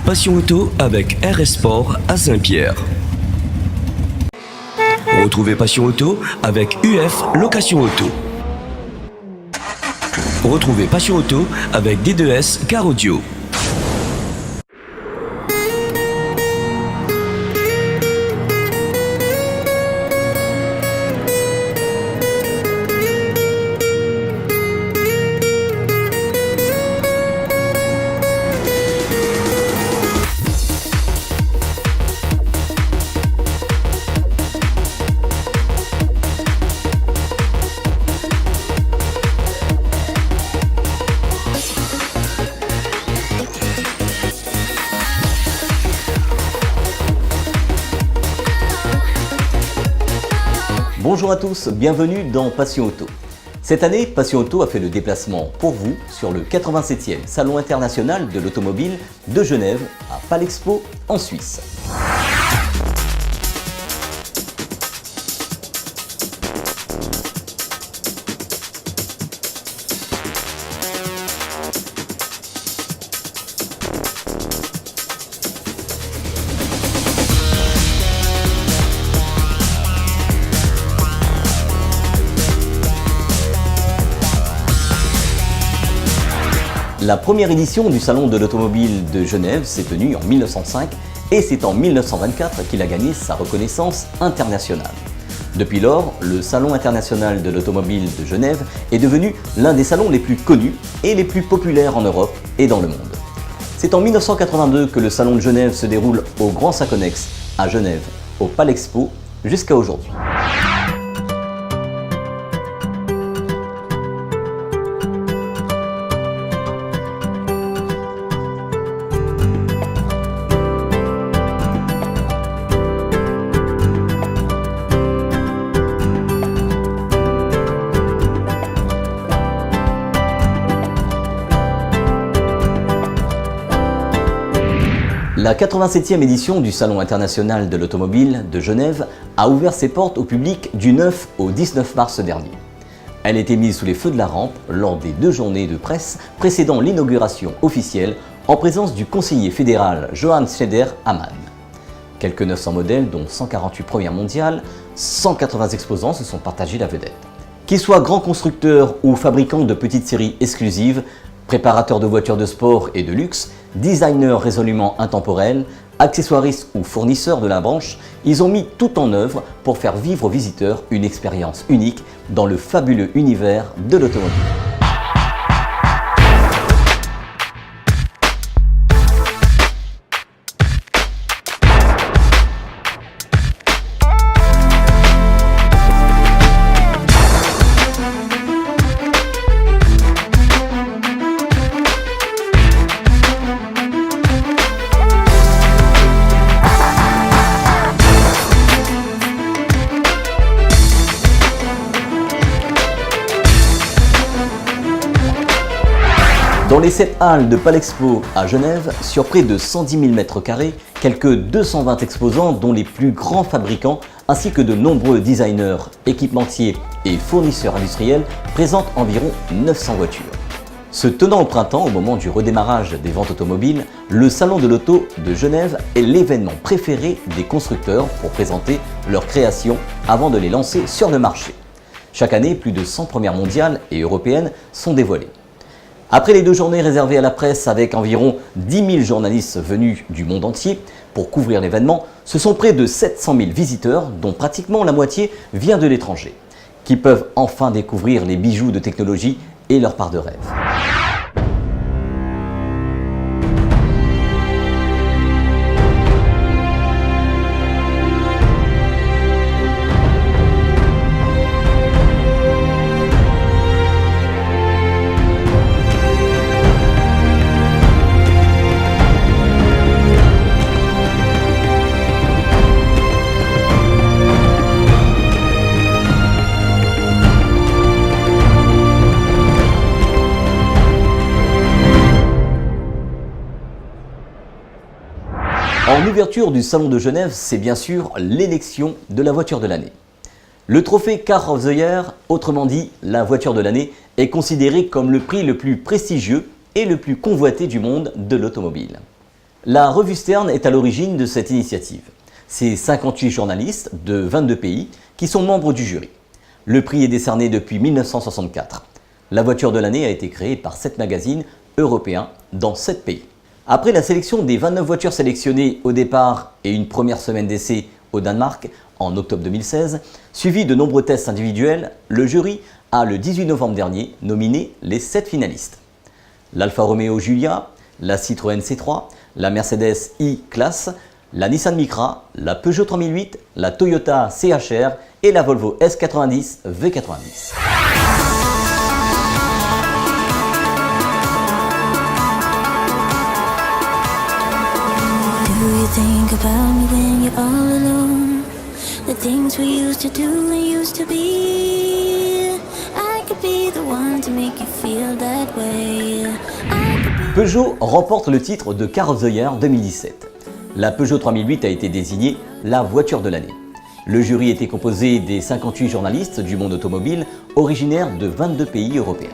Passion Auto avec RS Sport à Saint-Pierre. Retrouvez Passion Auto avec UF Location Auto. Retrouvez Passion Auto avec D2S Car Audio. Bonjour à tous, bienvenue dans Passion Auto. Cette année, Passion Auto a fait le déplacement pour vous sur le 87e Salon international de l'automobile de Genève à Palexpo en Suisse. La première édition du Salon de l'automobile de Genève s'est tenue en 1905 et c'est en 1924 qu'il a gagné sa reconnaissance internationale. Depuis lors, le Salon international de l'automobile de Genève est devenu l'un des salons les plus connus et les plus populaires en Europe et dans le monde. C'est en 1982 que le Salon de Genève se déroule au Grand Saconex à Genève, au Palexpo, jusqu'à aujourd'hui. La 87e édition du Salon international de l'automobile de Genève a ouvert ses portes au public du 9 au 19 mars dernier. Elle a été mise sous les feux de la rampe lors des 2 journées de presse précédant l'inauguration officielle en présence du conseiller fédéral Johann Schneider-Ammann. Quelques 900 modèles, dont 148 premières mondiales, 180 exposants se sont partagés la vedette. Qu'ils soient grands constructeurs ou fabricants de petites séries exclusives, préparateurs de voitures de sport et de luxe, designers résolument intemporels, accessoiristes ou fournisseurs de la branche, ils ont mis tout en œuvre pour faire vivre aux visiteurs une expérience unique dans le fabuleux univers de l'automobile. Dans les 7 halles de Palexpo à Genève, sur près de 110 000 m², quelques 220 exposants dont les plus grands fabricants ainsi que de nombreux designers, équipementiers et fournisseurs industriels présentent environ 900 voitures. Se tenant au printemps, au moment du redémarrage des ventes automobiles, le Salon de l'Auto de Genève est l'événement préféré des constructeurs pour présenter leurs créations avant de les lancer sur le marché. Chaque année, plus de 100 premières mondiales et européennes sont dévoilées. Après les 2 journées réservées à la presse avec environ 10 000 journalistes venus du monde entier pour couvrir l'événement, ce sont près de 700 000 visiteurs, dont pratiquement la moitié vient de l'étranger, qui peuvent enfin découvrir les bijoux de technologie et leur part de rêve. En ouverture du Salon de Genève, c'est bien sûr l'élection de la voiture de l'année. Le trophée Car of the Year, autrement dit la voiture de l'année, est considéré comme le prix le plus prestigieux et le plus convoité du monde de l'automobile. La revue Stern est à l'origine de cette initiative. C'est 58 journalistes de 22 pays qui sont membres du jury. Le prix est décerné depuis 1964. La voiture de l'année a été créée par 7 magazines européens dans 7 pays. Après la sélection des 29 voitures sélectionnées au départ et une première semaine d'essai au Danemark en octobre 2016, suivi de nombreux tests individuels, le jury a le 18 novembre dernier nominé les 7 finalistes. L'Alfa Romeo Giulia, la Citroën C3, la Mercedes E-Class, la Nissan Micra, la Peugeot 3008, la Toyota CHR et la Volvo S90 V90. Think about me when you're all alone. The things we used to do and used to be. I could be the one to make you feel that way. Peugeot remporte le titre de Car of the Year 2017. La Peugeot 3008 a été désignée la voiture de l'année. Le jury était composé des 58 journalistes du monde automobile originaires de 22 pays européens.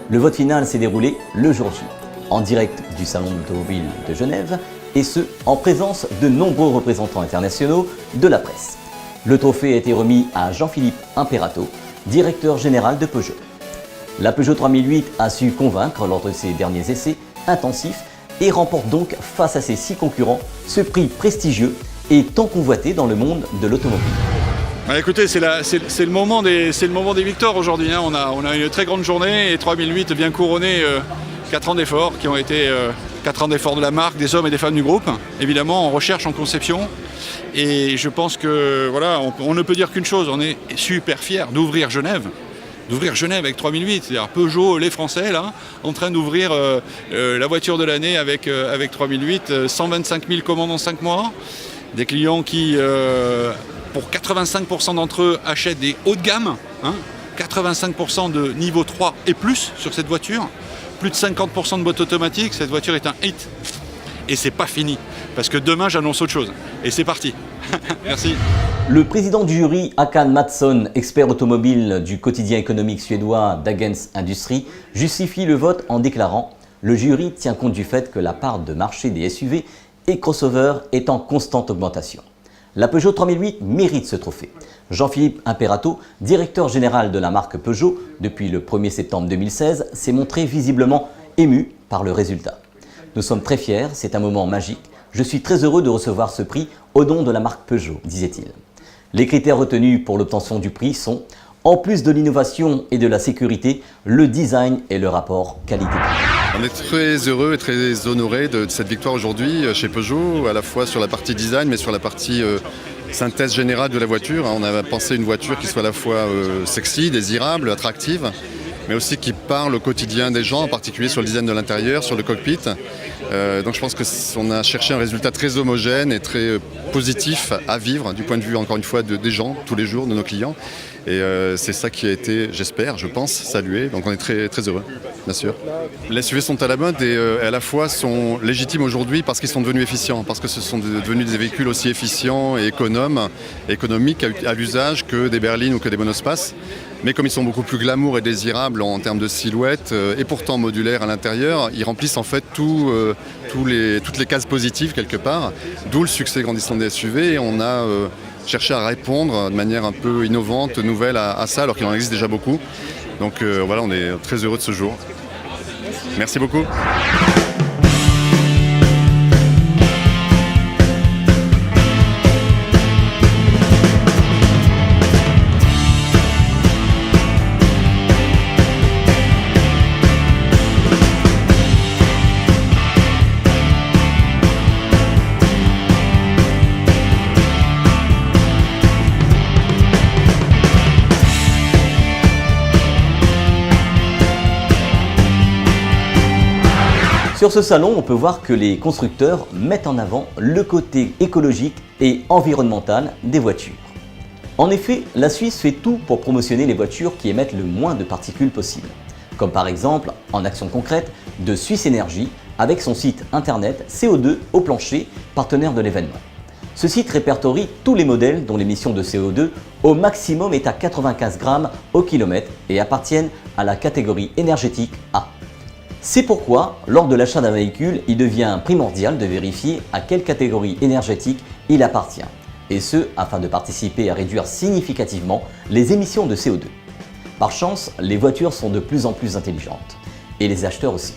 Le vote final s'est déroulé le jour J, en direct du Salon de l'Automobile de Genève, et ce, en présence de nombreux représentants internationaux de la presse. Le trophée a été remis à Jean-Philippe Imperato, directeur général de Peugeot. La Peugeot 3008 a su convaincre lors de ses derniers essais intensifs et remporte donc face à ses 6 concurrents ce prix prestigieux et tant convoité dans le monde de l'automobile. Écoutez, c'est le moment des victoires aujourd'hui. On a une très grande journée et 3008 bien couronné 4 ans d'efforts qui ont été 4 ans d'efforts de la marque, des hommes et des femmes du groupe, évidemment en recherche, en conception. Et je pense que voilà, on ne peut dire qu'une chose, on est super fiers d'ouvrir Genève avec 3008, c'est-à-dire Peugeot, les Français là, en train d'ouvrir la voiture de l'année avec 3008, 125 000 commandes en 5 mois, des clients qui, pour 85% d'entre eux, achètent des hauts de gamme, 85% de niveau 3 et plus sur cette voiture. Plus de 50% de boîte automatique, cette voiture est un hit. Et c'est pas fini, parce que demain j'annonce autre chose. Et c'est parti. Merci. Le président du jury, Håkan Mattsson, expert automobile du quotidien économique suédois Dagens Industri, justifie le vote en déclarant « Le jury tient compte du fait que la part de marché des SUV et crossovers est en constante augmentation. La Peugeot 3008 mérite ce trophée. Jean-Philippe Imperato, directeur général de la marque Peugeot depuis le 1er septembre 2016, s'est montré visiblement ému par le résultat. Nous sommes très fiers, c'est un moment magique. Je suis très heureux de recevoir ce prix au nom de la marque Peugeot, disait-il. Les critères retenus pour l'obtention du prix sont, en plus de l'innovation et de la sécurité, le design et le rapport qualité-prix. On est très heureux et très honorés de cette victoire aujourd'hui chez Peugeot, à la fois sur la partie design, mais sur la partie synthèse générale de la voiture. On a pensé une voiture qui soit à la fois sexy, désirable, attractive, mais aussi qui parle au quotidien des gens, en particulier sur le design de l'intérieur, sur le cockpit. Donc je pense qu'on a cherché un résultat très homogène et très positif à vivre du point de vue, encore une fois, des gens, tous les jours, de nos clients. Et c'est ça qui a été, j'espère, je pense, salué. Donc on est très, très heureux, bien sûr. Les SUV sont à la mode et à la fois sont légitimes aujourd'hui parce qu'ils sont devenus efficients, parce que ce sont devenus des véhicules aussi efficients et économiques à l'usage que des berlines ou que des monospaces. Mais comme ils sont beaucoup plus glamour et désirables en termes de silhouette et pourtant modulaires à l'intérieur, ils remplissent en fait toutes les cases positives quelque part, d'où le succès grandissant des SUV. Et on a cherché à répondre de manière un peu innovante, nouvelle à ça, alors qu'il en existe déjà beaucoup. Donc voilà, on est très heureux de ce jour. Merci beaucoup. Sur ce salon, on peut voir que les constructeurs mettent en avant le côté écologique et environnemental des voitures. En effet, la Suisse fait tout pour promotionner les voitures qui émettent le moins de particules possible. Comme par exemple, en action concrète, de Suisse Énergie avec son site internet CO2 au plancher, partenaire de l'événement. Ce site répertorie tous les modèles dont l'émission de CO2 au maximum est à 95 grammes au kilomètre et appartiennent à la catégorie énergétique A. C'est pourquoi, lors de l'achat d'un véhicule, il devient primordial de vérifier à quelle catégorie énergétique il appartient, et ce afin de participer à réduire significativement les émissions de CO2. Par chance, les voitures sont de plus en plus intelligentes, et les acheteurs aussi.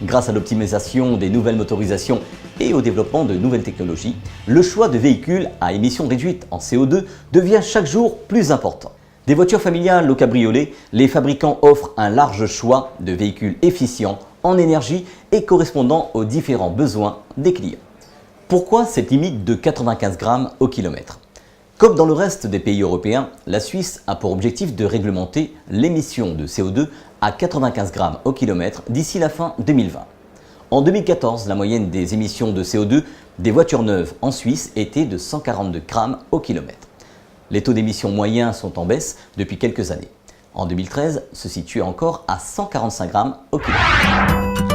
Grâce à l'optimisation des nouvelles motorisations et au développement de nouvelles technologies, le choix de véhicules à émissions réduites en CO2 devient chaque jour plus important. Des voitures familiales au cabriolet, les fabricants offrent un large choix de véhicules efficients en énergie et correspondant aux différents besoins des clients. Pourquoi cette limite de 95 grammes au kilomètre ? Comme dans le reste des pays européens, la Suisse a pour objectif de réglementer l'émission de CO2 à 95 grammes au kilomètre d'ici la fin 2020. En 2014, la moyenne des émissions de CO2 des voitures neuves en Suisse était de 142 grammes au kilomètre. Les taux d'émission moyens sont en baisse depuis quelques années. En 2013, se situait encore à 145 grammes au kilomètre.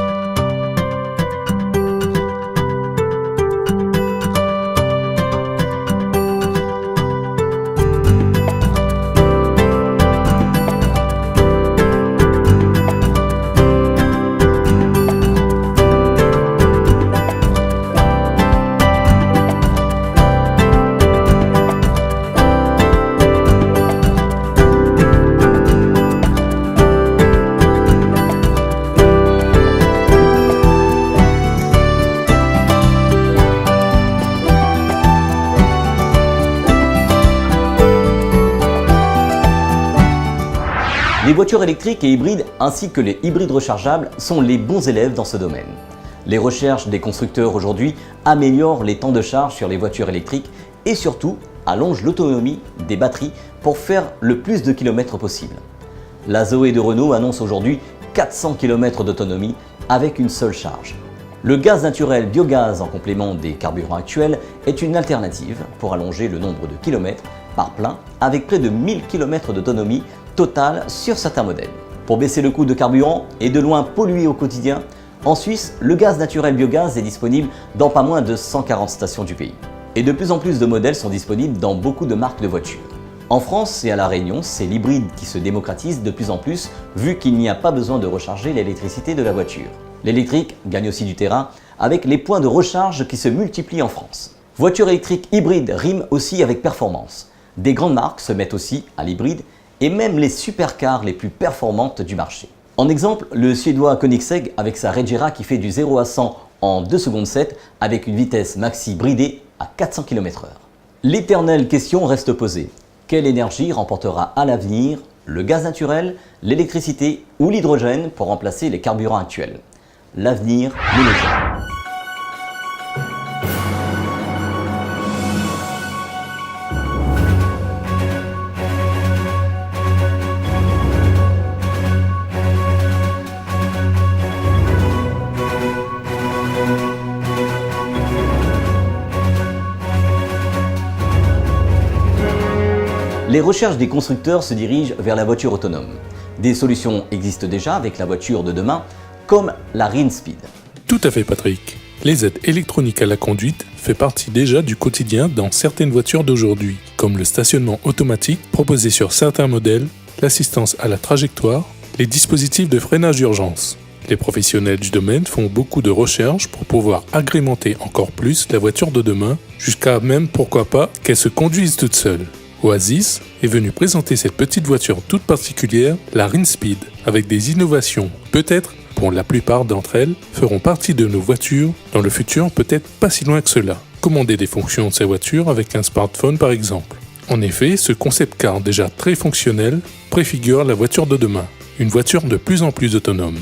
Les voitures électriques et hybrides ainsi que les hybrides rechargeables sont les bons élèves dans ce domaine. Les recherches des constructeurs aujourd'hui améliorent les temps de charge sur les voitures électriques et surtout allongent l'autonomie des batteries pour faire le plus de kilomètres possible. La Zoé de Renault annonce aujourd'hui 400 km d'autonomie avec une seule charge. Le gaz naturel biogaz en complément des carburants actuels est une alternative pour allonger le nombre de kilomètres par plein avec près de 1000 km d'autonomie totale sur certains modèles. Pour baisser le coût de carburant et de loin polluer au quotidien, en Suisse, le gaz naturel biogaz est disponible dans pas moins de 140 stations du pays. Et de plus en plus de modèles sont disponibles dans beaucoup de marques de voitures. En France et à La Réunion, c'est l'hybride qui se démocratise de plus en plus vu qu'il n'y a pas besoin de recharger l'électricité de la voiture. L'électrique gagne aussi du terrain avec les points de recharge qui se multiplient en France. Voiture électrique hybride rime aussi avec performance. Des grandes marques se mettent aussi à l'hybride et même les supercars les plus performantes du marché. En exemple, le suédois Koenigsegg avec sa Regera qui fait du 0 à 100 en 2 secondes 7 avec une vitesse maxi bridée à 400 km/h. L'éternelle question reste posée. Quelle énergie remportera à l'avenir le gaz naturel, l'électricité ou l'hydrogène pour remplacer les carburants actuels ? L'avenir nous le dira. Les recherches des constructeurs se dirigent vers la voiture autonome. Des solutions existent déjà avec la voiture de demain, comme la Rinspeed. Tout à fait Patrick. Les aides électroniques à la conduite fait partie déjà du quotidien dans certaines voitures d'aujourd'hui, comme le stationnement automatique proposé sur certains modèles, l'assistance à la trajectoire, les dispositifs de freinage d'urgence. Les professionnels du domaine font beaucoup de recherches pour pouvoir agrémenter encore plus la voiture de demain, jusqu'à même pourquoi pas qu'elle se conduise toute seule. Oasis est venu présenter cette petite voiture toute particulière, la Rinspeed, avec des innovations, peut-être, pour la plupart d'entre elles, feront partie de nos voitures dans le futur, peut-être pas si loin que cela. Commander des fonctions de ces voitures avec un smartphone par exemple. En effet, ce concept car déjà très fonctionnel préfigure la voiture de demain, une voiture de plus en plus autonome.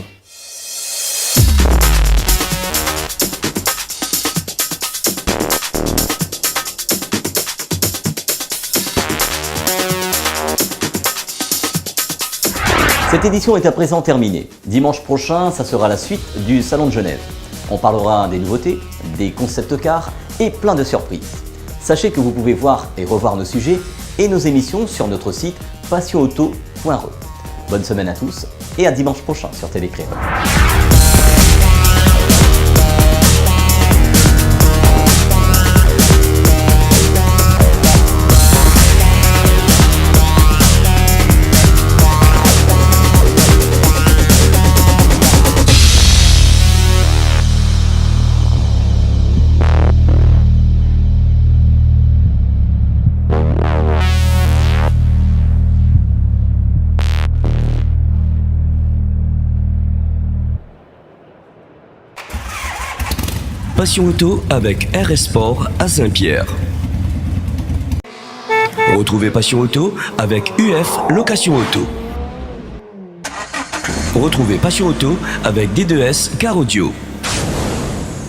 Cette édition est à présent terminée. Dimanche prochain, ça sera la suite du Salon de Genève. On parlera des nouveautés, des concept cars et plein de surprises. Sachez que vous pouvez voir et revoir nos sujets et nos émissions sur notre site passionauto.re. Bonne semaine à tous et à dimanche prochain sur Télécréole. Passion Auto avec RS Sport à Saint-Pierre. Retrouvez Passion Auto avec UF Location Auto. Retrouvez Passion Auto avec D2S Car Audio.